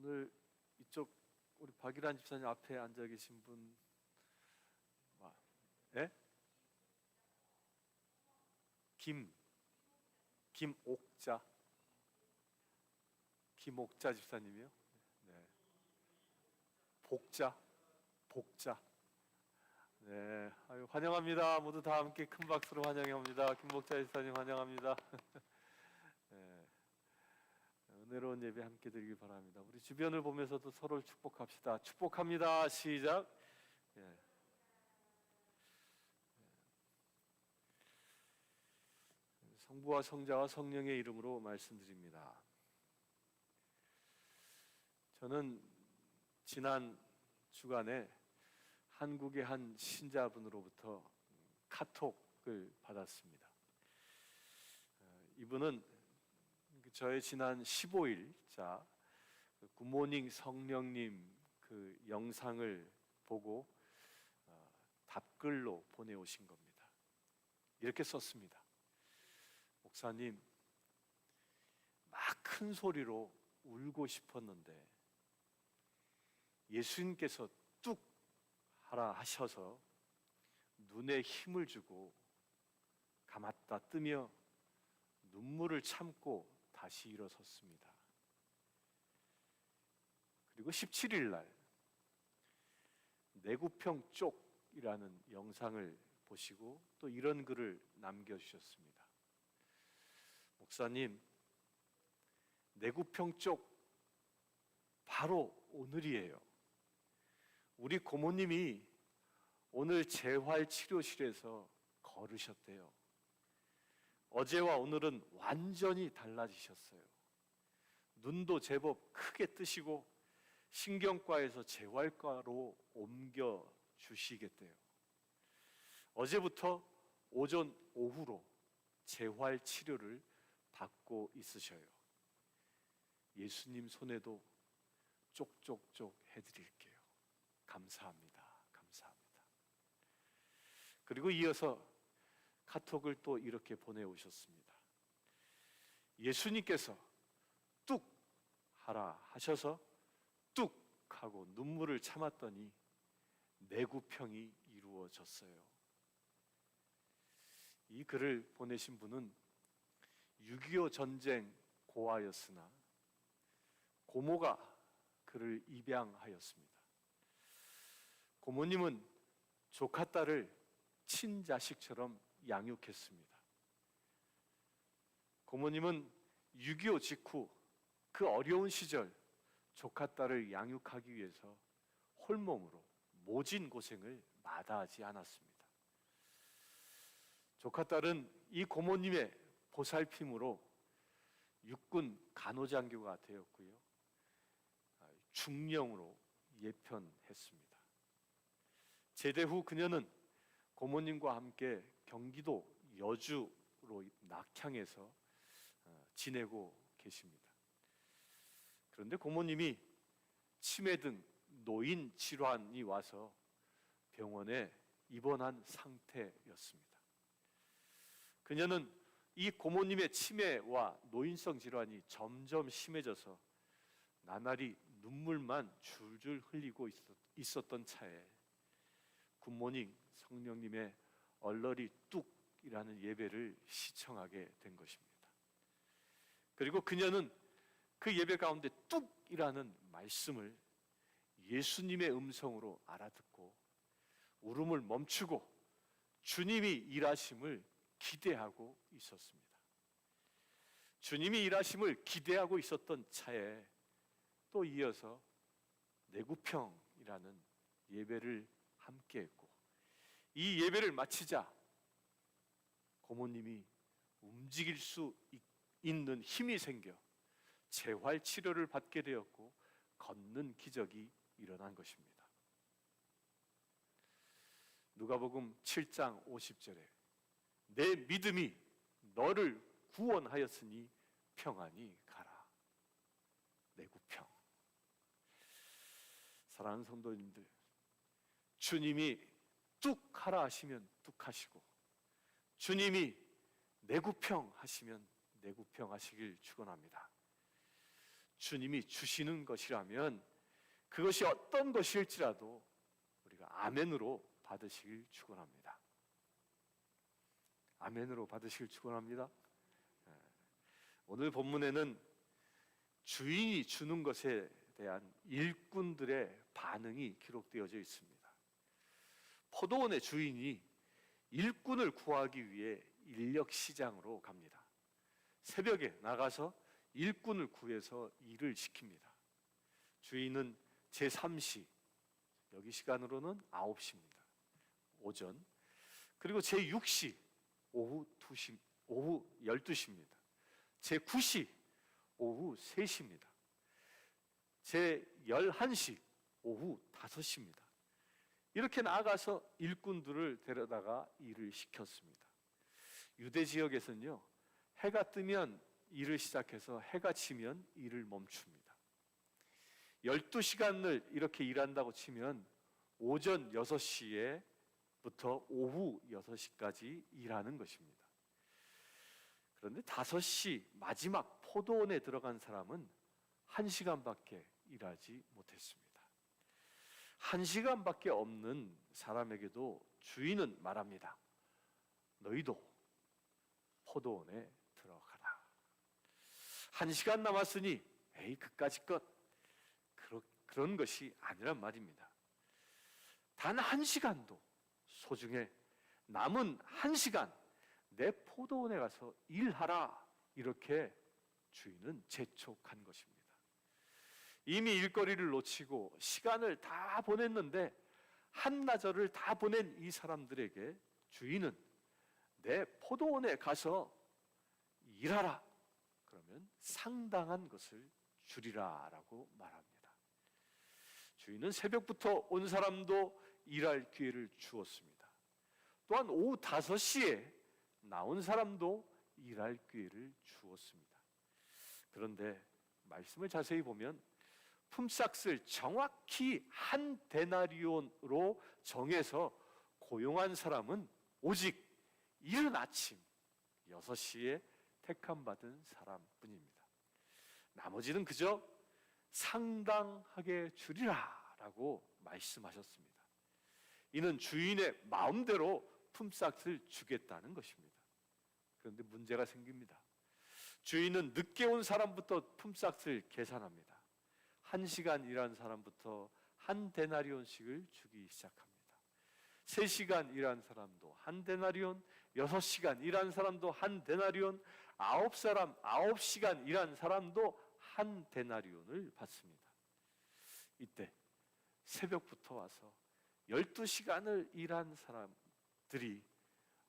오늘 이쪽 우리 박일환 집사님 앞에 앉아 계신 분, 예? 김옥자 집사님이요? 네. 복자. 네, 아유, 환영합니다. 모두 다 함께 큰 박수로 환영합니다. 김복자 집사님 환영합니다. 네, 은혜로운 예배 함께 드리길 바랍니다. 우리 주변을 보면서도 서로를 축복합시다. 축복합니다. 시작. 예. 성부와 성자와 성령의 이름으로 말씀드립니다. 저는 지난 주간에 한국의 한 신자분으로부터 카톡을 받았습니다. 이분은 저의 지난 15일자 굿모닝 성령님 그 영상을 보고 답글로 보내오신 겁니다. 이렇게 썼습니다. 목사님, 막 큰 소리로 울고 싶었는데 예수님께서 뚝 하라 하셔서 눈에 힘을 주고 감았다 뜨며 눈물을 참고 다시 일어섰습니다. 그리고 17일 날 내구평 쪽이라는 영상을 보시고 또 이런 글을 남겨주셨습니다. 목사님, 내구평 쪽 바로 오늘이에요. 우리 고모님이 오늘 재활치료실에서 걸으셨대요. 어제와 오늘은 완전히 달라지셨어요. 눈도 제법 크게 뜨시고 신경과에서 재활과로 옮겨 주시겠대요. 어제부터 오전 오후로 재활치료를 받고 있으셔요. 예수님 손에도 쪽쪽쪽 해드릴게요. 감사합니다. 감사합니다. 그리고 이어서 카톡을 또 이렇게 보내오셨습니다. 예수님께서 뚝 하라 하셔서 뚝 하고 눈물을 참았더니 내구평이 이루어졌어요. 이 글을 보내신 분은 6.25 전쟁 고아였으나 고모가 그를 입양하였습니다. 고모님은 조카 딸을 친자식처럼 양육했습니다. 고모님은 6.25 직후 그 어려운 시절 조카 딸을 양육하기 위해서 홀몸으로 모진 고생을 마다하지 않았습니다. 조카 딸은 이 고모님의 보살핌으로 육군 간호장교가 되었고요. 중령으로 예편했습니다. 제대 후 그녀는 고모님과 함께 경기도 여주로 낙향해서 지내고 계십니다. 그런데 고모님이 치매 등 노인 질환이 와서 병원에 입원한 상태였습니다. 그녀는 이 고모님의 치매와 노인성 질환이 점점 심해져서 나날이 눈물만 줄줄 흘리고 있었던 차에 굿모닝 성령님의 얼러리 뚝이라는 예배를 시청하게 된 것입니다. 그리고 그녀는 그 예배 가운데 뚝이라는 말씀을 예수님의 음성으로 알아듣고 울음을 멈추고 주님이 일하심을 기대하고 있었습니다. 주님이 일하심을 기대하고 있었던 차에 또 이어서 내구평이라는 예배를 함께 했고 이 예배를 마치자 고모님이 움직일 수 있는 힘이 생겨 재활치료를 받게 되었고 걷는 기적이 일어난 것입니다. 누가복음 7장 50절에 내 믿음이 너를 구원하였으니 평안히 가라. 내구평. 사랑하는 성도님들, 주님이 뚝 하라 하시면 뚝 하시고 주님이 내구평 하시면 내구평 하시길 축원합니다. 주님이 주시는 것이라면 그것이 어떤 것일지라도 우리가 아멘으로 받으시길 축원합니다. 아멘으로 받으시길 축원합니다. 오늘 본문에는 주인이 주는 것에 대한 일꾼들의 반응이 기록되어져 있습니다. 포도원의 주인이 일꾼을 구하기 위해 인력 시장으로 갑니다. 새벽에 나가서 일꾼을 구해서 일을 시킵니다. 주인은 제3시, 여기 시간으로는 9시입니다. 오전. 그리고 제6시, 오후 12시입니다. 제9시, 오후 3시입니다. 제11시, 오후 5시입니다. 이렇게 나아가서 일꾼들을 데려다가 일을 시켰습니다. 유대 지역에서는요, 해가 뜨면 일을 시작해서 해가 지면 일을 멈춥니다. 12시간을 이렇게 일한다고 치면 오전 6시에부터 오후 6시까지 일하는 것입니다. 그런데 5시 마지막 포도원에 들어간 사람은 1시간밖에 일하지 못했습니다. 1시간밖에 없는 사람에게도 주인은 말합니다. 너희도 포도원에 들어가라. 1시간 남았으니 에이 그까짓 것, 그런 것이 아니란 말입니다. 단 1시간도 소중해. 남은 1시간 내 포도원에 가서 일하라. 이렇게 주인은 재촉한 것입니다. 이미 일거리를 놓치고 시간을 다 보냈는데 한나절을 다 보낸 이 사람들에게 주인은 내 포도원에 가서 일하라. 그러면 상당한 것을 주리라 라고 말합니다. 주인은 새벽부터 온 사람도 일할 기회를 주었습니다. 또한 오후 5시에 나온 사람도 일할 기회를 주었습니다. 그런데 말씀을 자세히 보면 품삯을 정확히 한 데나리온으로 정해서 고용한 사람은 오직 이른 아침 6시에 택함받은 사람뿐입니다. 나머지는 그저 상당하게 주리라 라고 말씀하셨습니다. 이는 주인의 마음대로 품삯을 주겠다는 것입니다. 그런데 문제가 생깁니다. 주인은 늦게 온 사람부터 품삯을 계산합니다. 1시간 일한 사람부터 한 데나리온씩을 주기 시작합니다. 3시간 일한 사람도 한 데나리온, 6시간 일한 사람도 한 데나리온, 9시간 일한 사람도 한 데나리온을 받습니다. 이때 새벽부터 와서 12시간을 일한 사람들이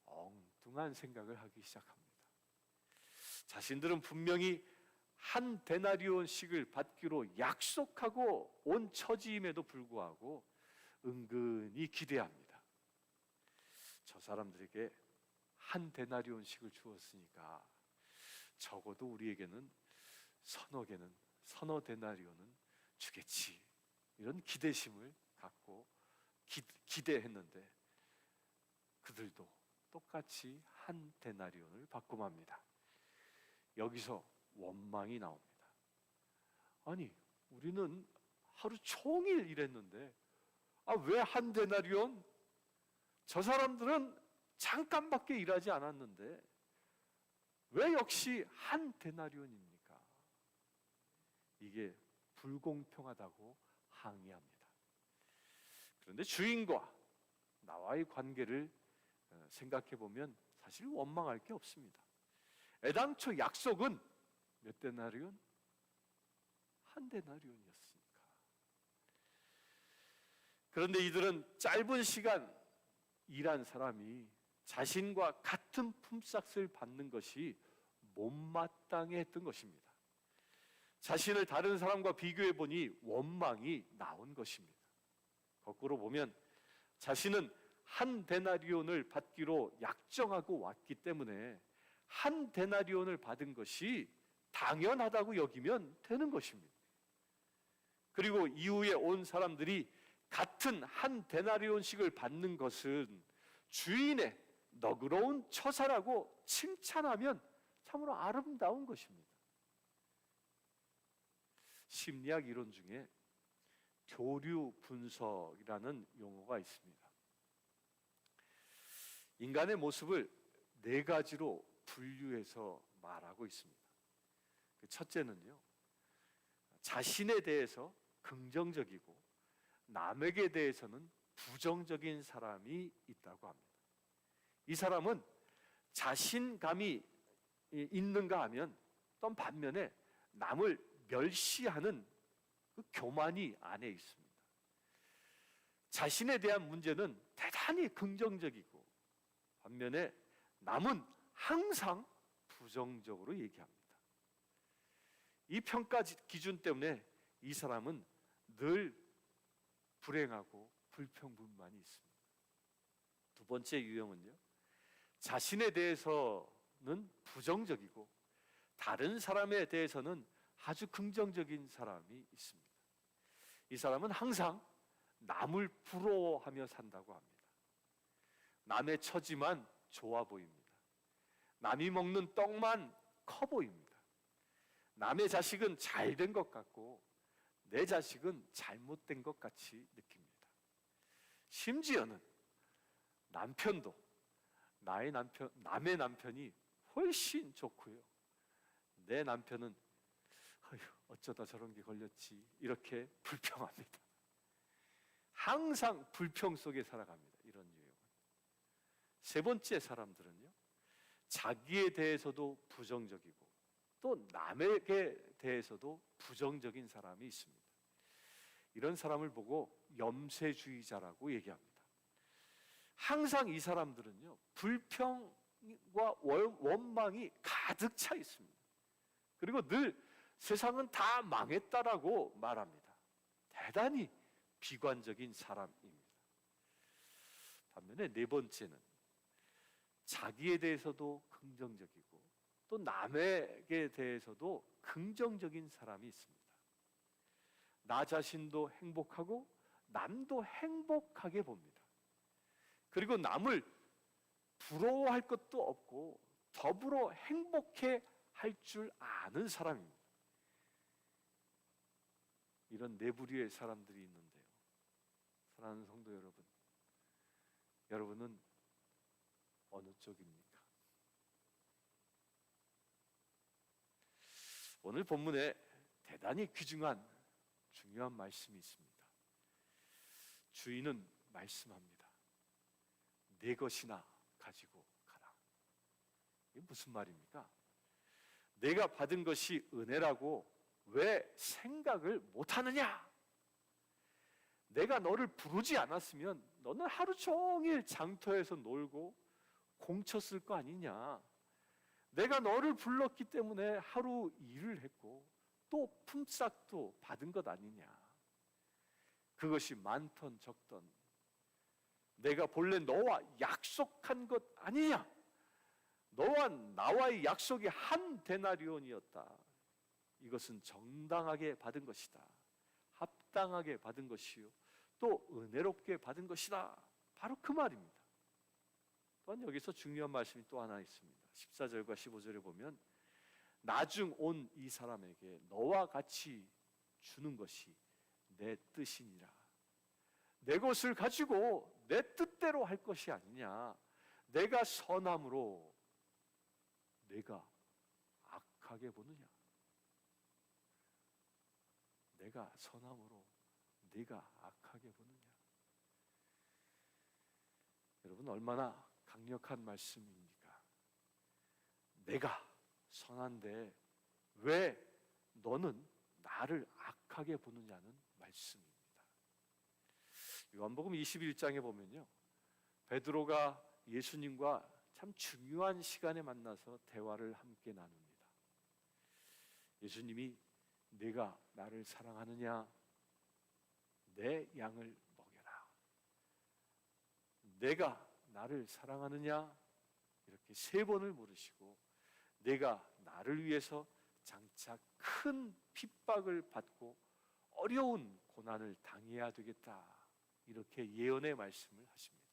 엉뚱한 생각을 하기 시작합니다. 자신들은 분명히 한 데나리온씩을 받기로 약속하고 온 처지임에도 불구하고 은근히 기대합니다. 저 사람들에게 한 데나리온씩을 주었으니까 적어도 우리에게는 서너 데나리온은 주겠지. 이런 기대심을 갖고 기대했는데 그들도 똑같이 한 데나리온을 받고 맙니다. 여기서 원망이 나옵니다. 아니, 우리는 하루 종일 일했는데 왜 한 데나리온? 저 사람들은 잠깐밖에 일하지 않았는데 왜 역시 한 데나리온입니까? 이게 불공평하다고 항의합니다. 그런데 주인과 나와의 관계를 생각해 보면 사실 원망할 게 없습니다. 애당초 약속은 몇 데나리온? 한 데나리온이었으니까. 그런데 이들은 짧은 시간 일한 사람이 자신과 같은 품삯을 받는 것이 못마땅했던 것입니다. 자신을 다른 사람과 비교해 보니 원망이 나온 것입니다. 거꾸로 보면 자신은 한 데나리온을 받기로 약정하고 왔기 때문에 한 데나리온을 받은 것이 당연하다고 여기면 되는 것입니다. 그리고 이후에 온 사람들이 같은 한 데나리온씩을 받는 것은 주인의 너그러운 처사라고 칭찬하면 참으로 아름다운 것입니다. 심리학 이론 중에 교류 분석이라는 용어가 있습니다. 인간의 모습을 네 가지로 분류해서 말하고 있습니다. 첫째는요, 자신에 대해서 긍정적이고 남에게 대해서는 부정적인 사람이 있다고 합니다. 이 사람은 자신감이 있는가 하면 또 반면에 남을 멸시하는 그 교만이 안에 있습니다. 자신에 대한 문제는 대단히 긍정적이고 반면에 남은 항상 부정적으로 얘기합니다. 이 평가 기준 때문에 이 사람은 늘 불행하고 불평불만이 있습니다. 두 번째 유형은요, 자신에 대해서는 부정적이고 다른 사람에 대해서는 아주 긍정적인 사람이 있습니다. 이 사람은 항상 남을 부러워하며 산다고 합니다. 남의 처지만 좋아 보입니다. 남이 먹는 떡만 커 보입니다. 남의 자식은 잘 된 것 같고 내 자식은 잘못된 것 같이 느낍니다. 심지어는 남편도 남의 남편이 훨씬 좋고요, 내 남편은 어쩌다 저런 게 걸렸지 이렇게 불평합니다. 항상 불평 속에 살아갑니다. 이런 유형은. 세 번째 사람들은요, 자기에 대해서도 부정적이고 또 남에게 대해서도 부정적인 사람이 있습니다. 이런 사람을 보고 염세주의자라고 얘기합니다. 항상 이 사람들은요, 불평과 원망이 가득 차 있습니다. 그리고 늘 세상은 다 망했다라고 말합니다. 대단히 비관적인 사람입니다. 반면에 네 번째는 자기에 대해서도 긍정적이고 또 남에게 대해서도 긍정적인 사람이 있습니다. 나 자신도 행복하고 남도 행복하게 봅니다. 그리고 남을 부러워할 것도 없고 더불어 행복해 할 줄 아는 사람입니다. 이런 네 부류의 사람들이 있는데요, 사랑하는 성도 여러분, 여러분은 어느 쪽입니까? 오늘 본문에 대단히 귀중한 중요한 말씀이 있습니다. 주인은 말씀합니다. 내 것이나 가지고 가라. 이게 무슨 말입니까? 내가 받은 것이 은혜라고 왜 생각을 못하느냐? 내가 너를 부르지 않았으면 너는 하루 종일 장터에서 놀고 공쳤을 거 아니냐? 내가 너를 불렀기 때문에 하루 일을 했고 또 품삯도 받은 것 아니냐? 그것이 많던 적던 내가 본래 너와 약속한 것 아니냐? 너와 나와의 약속이 한 데나리온이었다. 이것은 정당하게 받은 것이다. 합당하게 받은 것이요 또 은혜롭게 받은 것이다. 바로 그 말입니다. 또한 여기서 중요한 말씀이 또 하나 있습니다. 14절과 15절에 보면 나중 온 이 사람에게 너와 같이 주는 것이 내 뜻이니라. 내 것을 가지고 내 뜻대로 할 것이 아니냐. 내가 선함으로 내가 악하게 보느냐. 내가 선함으로 네가 악하게 보느냐. 여러분, 얼마나 강력한 말씀입니까? 내가 선한데 왜 너는 나를 악하게 보느냐는 말씀입니다. 요한복음 21장에 보면요, 베드로가 예수님과 참 중요한 시간에 만나서 대화를 함께 나눕니다. 예수님이 네가 나를 사랑하느냐? 내 양을 먹여라. 내가 나를 사랑하느냐? 이렇게 세 번을 물으시고 내가 나를 위해서 장차 큰 핍박을 받고 어려운 고난을 당해야 되겠다. 이렇게 예언의 말씀을 하십니다.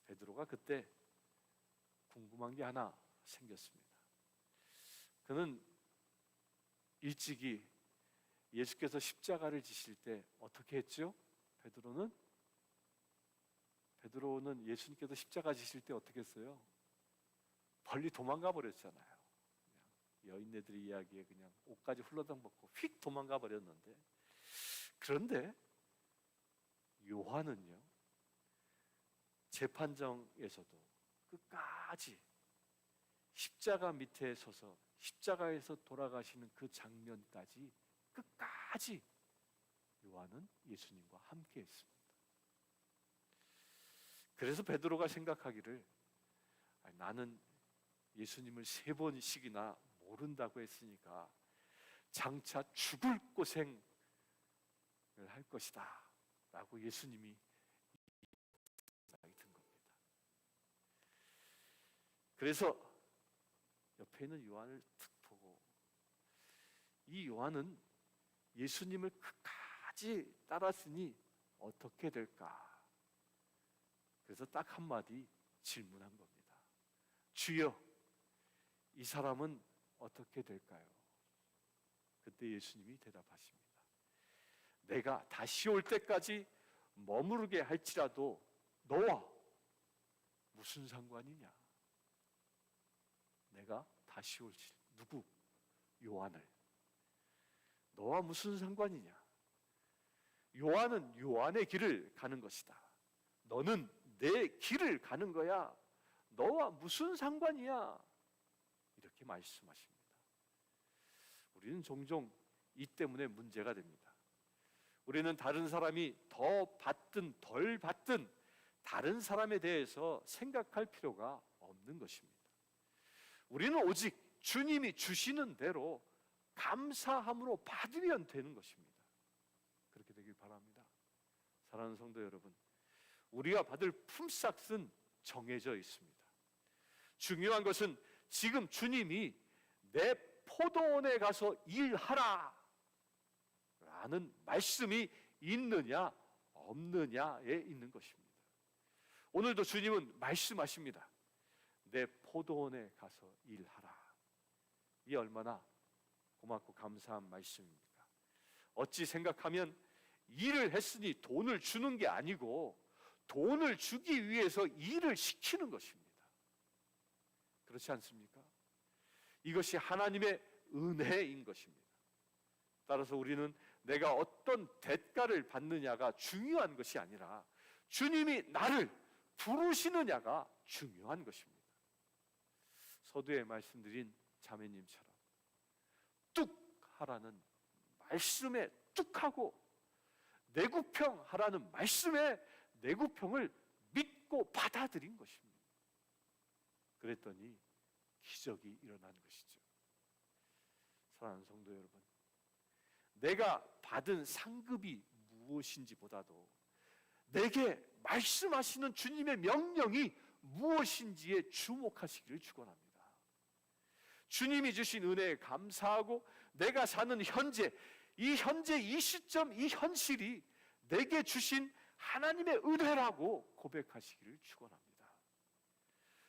베드로가 그때 궁금한 게 하나 생겼습니다. 그는 일찍이 예수께서 십자가를 지실 때 어떻게 했죠? 베드로는 예수님께서 십자가 지실 때 어떻게 했어요? 멀리 도망가 버렸잖아요. 그냥 여인네들의 이야기에 그냥 옷까지 훌러덩 벗고 휙 도망가 버렸는데, 그런데 요한은요, 재판정에서도 끝까지 십자가 밑에 서서 십자가에서 돌아가시는 그 장면까지 끝까지 요한은 예수님과 함께 했습니다. 그래서 베드로가 생각하기를, 나는 예수님을 3번씩이나 모른다고 했으니까 장차 죽을 고생을 할 것이다 라고 예수님이 생각이 든 겁니다. 그래서 옆에 있는 요한을 툭 보고, 이 요한은 예수님을 끝까지 따랐으니 어떻게 될까? 그래서 딱 한마디 질문한 겁니다. 주여, 이 사람은 어떻게 될까요? 그때 예수님이 대답하십니다. 내가 다시 올 때까지 머무르게 할지라도 너와 무슨 상관이냐? 내가 다시 올지, 누구? 요한을. 너와 무슨 상관이냐? 요한은 요한의 길을 가는 것이다. 너는 내 길을 가는 거야. 너와 무슨 상관이야? 이렇게 말씀하십니다. 우리는 종종 이 때문에 문제가 됩니다. 우리는 다른 사람이 더 받든 덜 받든 다른 사람에 대해서 생각할 필요가 없는 것입니다. 우리는 오직 주님이 주시는 대로 감사함으로 받으면 되는 것입니다. 그렇게 되길 바랍니다. 사랑하는 성도 여러분, 우리가 받을 품삯은 정해져 있습니다. 중요한 것은 지금 주님이 내 포도원에 가서 일하라 라는 말씀이 있느냐 없느냐에 있는 것입니다. 오늘도 주님은 말씀하십니다. 내 포도원에 가서 일하라. 이 얼마나 고맙고 감사한 말씀입니까? 어찌 생각하면 일을 했으니 돈을 주는 게 아니고 돈을 주기 위해서 일을 시키는 것입니다. 그렇지 않습니까? 이것이 하나님의 은혜인 것입니다. 따라서 우리는 내가 어떤 대가를 받느냐가 중요한 것이 아니라 주님이 나를 부르시느냐가 중요한 것입니다. 서두에 말씀드린 자매님처럼 뚝 하라는 말씀에 뚝하고 내구평 하라는 말씀에 내구평을 믿고 받아들인 것입니다. 그랬더니 기적이 일어난 것이죠. 사랑하는 성도 여러분, 내가 받은 상급이 무엇인지 보다도 내게 말씀하시는 주님의 명령이 무엇인지에 주목하시기를 축원합니다. 주님이 주신 은혜에 감사하고 내가 사는 현재 이 시점, 이 현실이 내게 주신 하나님의 은혜라고 고백하시기를 축원합니다.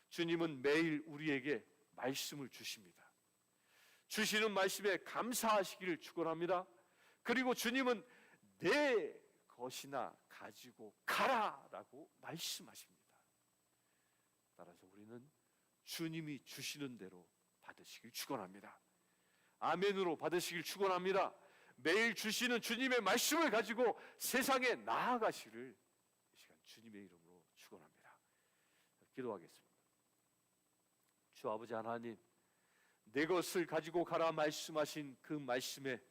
주님은 매일 우리에게 말씀을 주십니다. 주시는 말씀에 감사하시기를 축원합니다. 그리고 주님은 내 것이나 가지고 가라라고 말씀하십니다. 따라서 우리는 주님이 주시는 대로 받으시길 축원합니다. 아멘으로 받으시길 축원합니다. 매일 주시는 주님의 말씀을 가지고 세상에 나아가시를 이 시간 주님의 이름으로 축원합니다. 기도하겠습니다. 주 아버지 하나님, 내 것을 가지고 가라 말씀하신 그 말씀에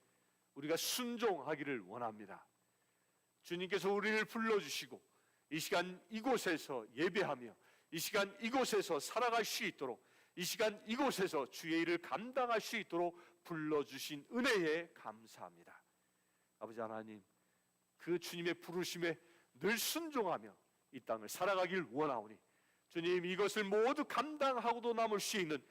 우리가 순종하기를 원합니다. 주님께서 우리를 불러주시고 이 시간 이곳에서 예배하며 이 시간 이곳에서 살아갈 수 있도록 이 시간 이곳에서 주의 일을 감당할 수 있도록 불러주신 은혜에 감사합니다. 아버지 하나님, 그 주님의 부르심에 늘 순종하며 이 땅을 살아가길 원하오니 주님, 이것을 모두 감당하고도 남을 수 있는